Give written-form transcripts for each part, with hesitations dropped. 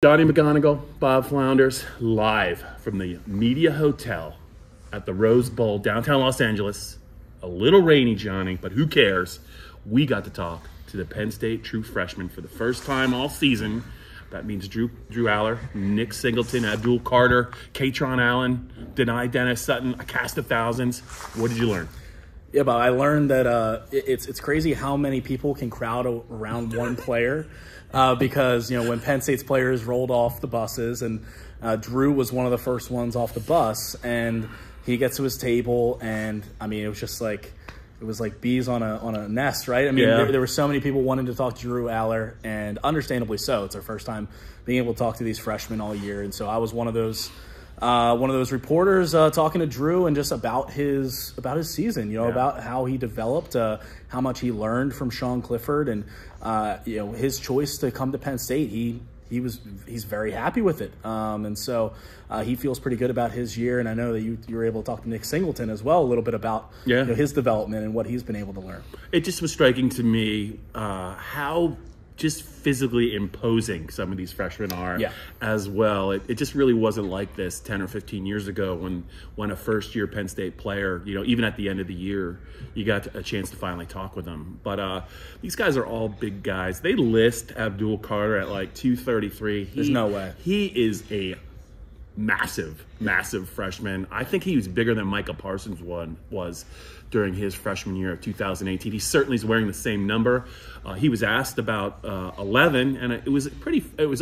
Johnny McGonigal, Bob Flounders, live from the Media Hotel at the Rose Bowl, downtown Los Angeles. A little rainy, Johnny, but who cares? We got to talk to the Penn State true freshmen for the first time all season. That means Drew Allar, Nick Singleton, Abdul, Kaytron Allen, Denai Dennis Sutton, a cast of thousands. What did you learn? Yeah, but I learned that it's crazy how many people can crowd around one player. Because, when Penn State's players rolled off the buses and Drew was one of the first ones off the bus, and he gets to his table, and it was just like, it was like bees on a nest, right? There were so many people wanting to talk to Drew Allar, and understandably so. It's our first time being able to talk to these freshmen all year, and so I was one of those reporters talking to Drew and just about his season, about how he developed, how much he learned from Sean Clifford, and his choice to come to Penn State. He's very happy with it, and so he feels pretty good about his year. And I know that you were able to talk to Nick Singleton as well a little bit about his development and what he's been able to learn. It just was striking to me how just physically imposing some of these freshmen are as well. It just really wasn't like this 10 or 15 years ago when a first-year Penn State player, even at the end of the year, you got a chance to finally talk with them. But these guys are all big guys. They list Abdul at like 233. There's no way. He is a massive freshman. I think he was bigger than Micah Parsons was during his freshman year of 2018. He certainly is wearing the same number. He was asked about 11, and it was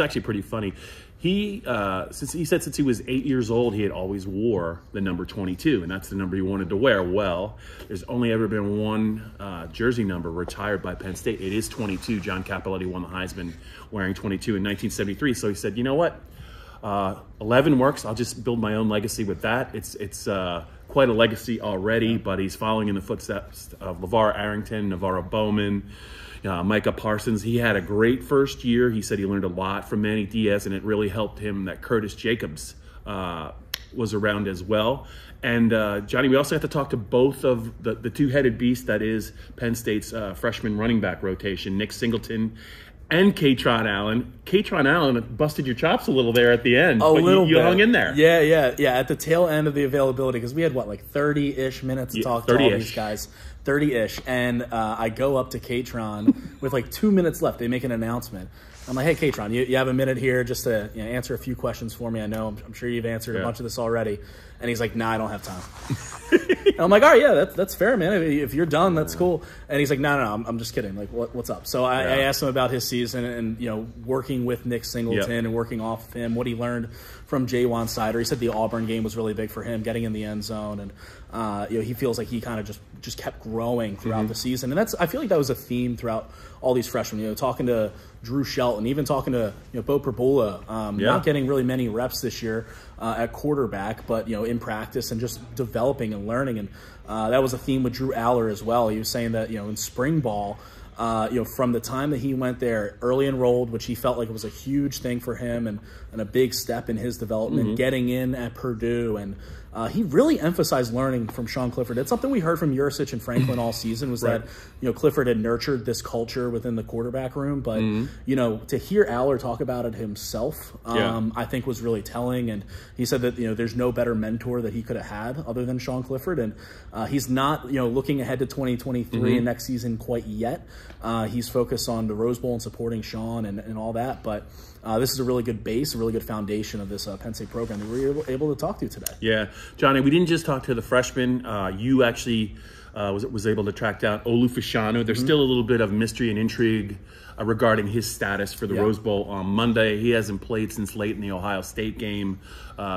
actually pretty funny. He said since he was 8 years old, he had always wore the number 22, and that's the number he wanted to wear. Well, there's only ever been one jersey number retired by Penn State. It is 22. John Cappelletti won the Heisman wearing 22 in 1973. So he said, you know what? 11 works. I'll just build my own legacy with that. It's quite a legacy already, but he's following in the footsteps of LeVar Arrington, Navarro Bowman, Micah Parsons. He had a great first year. He said he learned a lot from Manny Diaz, and it really helped him that Curtis Jacobs was around as well. And Johnny, we also have to talk to both of the two-headed beast that is Penn State's freshman running back rotation, Nick Singleton and Kaytron Allen. Kaytron Allen busted your chops a little there at the end. You hung in there. Yeah. At the tail end of the availability, because we had, 30-ish minutes to talk to all these guys. 30-ish. And I go up to Kaytron with 2 minutes left. They make an announcement. I'm like, hey, Kaytron, you have a minute here just to answer a few questions for me. I know I'm sure you've answered a bunch of this already. And he's like, nah, I don't have time. And I'm like, all right, yeah, that's fair, man. If you're done, that's cool. And he's like, no, I'm just kidding. Like, what's up? So I asked him about his season and, working with Nick Singleton and working off of him, what he learned from Jaywan Sider. He said the Auburn game was really big for him, getting in the end zone. And, he feels like he kind of just kept growing throughout the season. And I feel like that was a theme throughout all these freshmen, talking to Drew Shelton, even talking to, Bo Perbula, not getting really many reps this year at quarterback, but, in practice and just developing and learning. And that was a theme with Drew Allar as well. He was saying that, in spring ball, from the time that he went there, early enrolled, which he felt like it was a huge thing for him and a big step in his development, getting in at Purdue. And he really emphasized learning from Sean Clifford. It's something we heard from Yurcich and Franklin all season was that, Clifford had nurtured this culture within the quarterback room. But, to hear Allar talk about it himself, I think was really telling. And he said that, there's no better mentor that he could have had other than Sean Clifford. And he's not, looking ahead to 2023 and next season quite yet. He's focused on the Rose Bowl and supporting Sean and all that. But this is a really good base, a really good foundation of this Penn State program that we were able to talk to today. Yeah. Johnny, we didn't just talk to the freshmen. You actually was able to track down Olu Fashanu. There's still a little bit of mystery and intrigue regarding his status for the Rose Bowl on Monday. He hasn't played since late in the Ohio State game.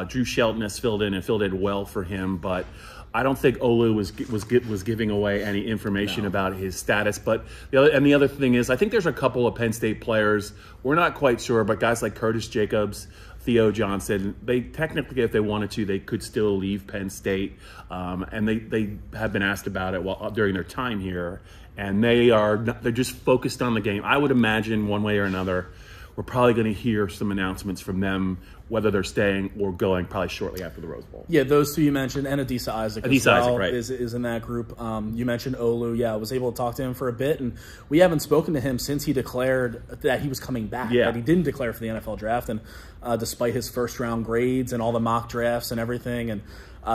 Drew Shelton has filled in well for him, but I don't think Olu was giving away any information about his status. But the other thing is, I think there's a couple of Penn State players, we're not quite sure, but guys like Curtis Jacobs, Theo Johnson, they technically, if they wanted to, they could still leave Penn State, and they have been asked about it during their time here, and they're just focused on the game. I would imagine one way or another, we're probably going to hear some announcements from them whether they're staying or going probably shortly after the Rose Bowl. Yeah, those two you mentioned, and Adisa Isaac as Adisa well Isaac, right. is in that group. You mentioned Olu. Yeah, I was able to talk to him for a bit, and we haven't spoken to him since he declared that he was coming back, that he didn't declare for the NFL draft, and despite his first-round grades and all the mock drafts and everything, and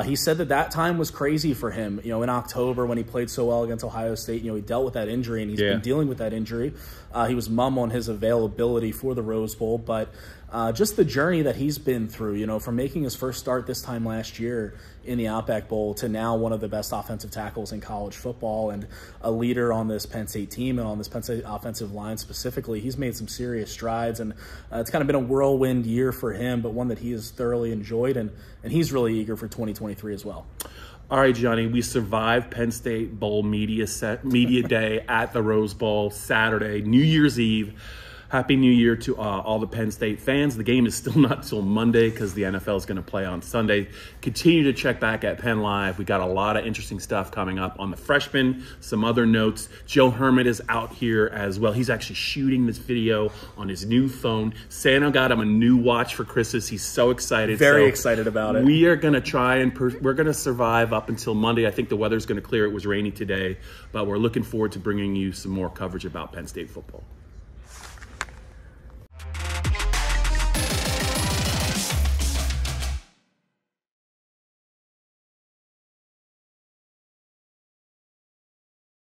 he said that time was crazy for him. You know, in October when he played so well against Ohio State, you know, he dealt with that injury, and he's been dealing with that injury. He was mum on his availability for the Rose Bowl, but just the journey that he's been through, you know, from making his first start this time last year in the Outback Bowl to now one of the best offensive tackles in college football and a leader on this Penn State team and on this Penn State offensive line specifically. He's made some serious strides, and it's kind of been a whirlwind year for him, but one that he has thoroughly enjoyed, and he's really eager for 2023 as well. All right, Johnny, we survived Penn State Bowl media day at the Rose Bowl Saturday, New Year's Eve. Happy New Year to all the Penn State fans. The game is still not till Monday because the NFL is going to play on Sunday. Continue to check back at Penn Live. We got a lot of interesting stuff coming up on the freshmen, some other notes. Joe Herman is out here as well. He's actually shooting this video on his new phone. Santa got him a new watch for Christmas. He's so excited. Very excited about it. We are going to try and we're going to survive up until Monday. I think the weather's going to clear. It was rainy today, but we're looking forward to bringing you some more coverage about Penn State football.